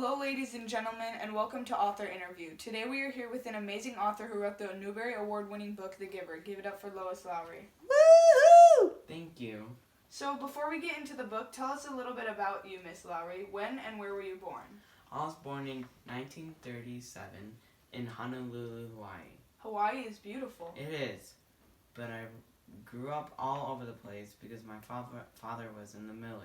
Hello, ladies and gentlemen, and welcome to Author Interview. Today we are here with an amazing author who wrote the Newbery Award-winning book, The Giver. Give it up for Lois Lowry. Woohoo! Thank you. So before we get into the book, tell us a little bit about you, Miss Lowry. When and where were you born? I was born in 1937 in Honolulu, Hawaii. Hawaii is beautiful. It is, but I grew up all over the place because my father was in the military.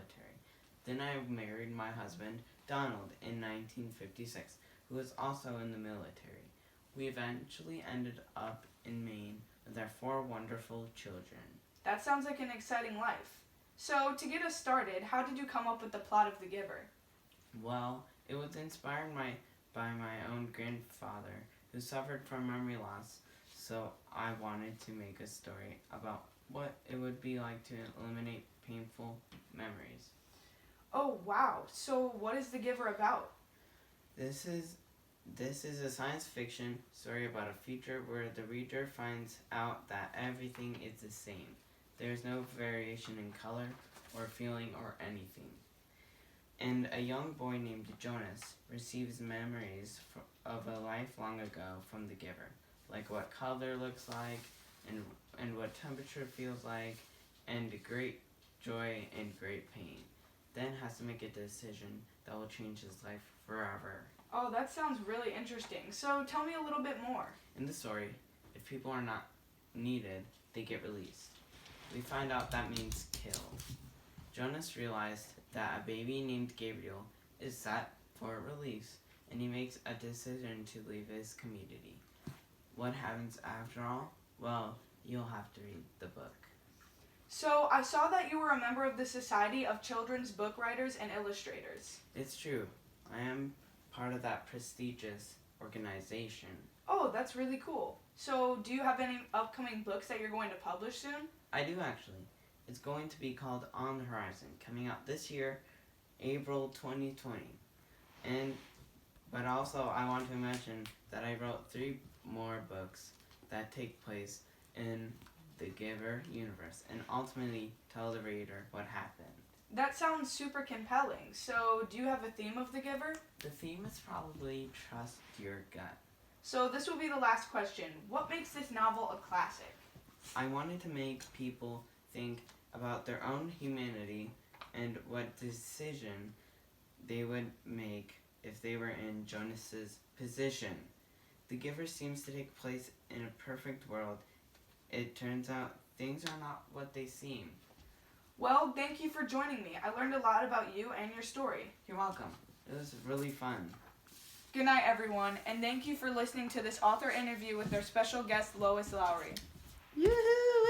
Then I married my husband, Donald, in 1956, who was also in the military. We eventually ended up in Maine with our 4 wonderful children. That sounds like an exciting life. So to get us started, how did you come up with the plot of The Giver? Well, it was inspired by my own grandfather, who suffered from memory loss, so I wanted to make a story about what it would be like to eliminate painful memories. Oh, wow. So what is The Giver about? This is a science fiction story about a future where the reader finds out that everything is the same. There is no variation in color or feeling or anything. And a young boy named Jonas receives memories of a life long ago from the giver, like what color looks like and what temperature feels like, and great joy and great pain. Then has to make a decision that will change his life forever. Oh, that sounds really interesting. So tell me a little bit more. In the story, if people are not needed, they get released. We find out that means kill. Jonas realized that a baby named Gabriel is set for release, and he makes a decision to leave his community. What happens after all? Well, you'll have to read the book. So I saw that you were a member of the Society of Children's Book Writers and Illustrators. It's true. I am part of that prestigious organization. Oh, that's really cool. So do you have any upcoming books that you're going to publish soon? I do actually. It's going to be called On the Horizon, coming out this year, April 2020. But also I want to mention that I wrote 3 more books that take place in the Giver universe and ultimately tell the reader what happened. That sounds super compelling. So do you have a theme of The Giver? The theme is probably trust your gut. So this will be the last question. What makes this novel a classic? I wanted to make people think about their own humanity and what decision they would make if they were in Jonas's position. The Giver seems to take place in a perfect world. It turns out things are not what they seem. Well, thank you for joining me. I learned a lot about you and your story. You're welcome. It was really fun. Good night, everyone, and thank you for listening to this author interview with our special guest, Lois Lowry. Yoo-hoo!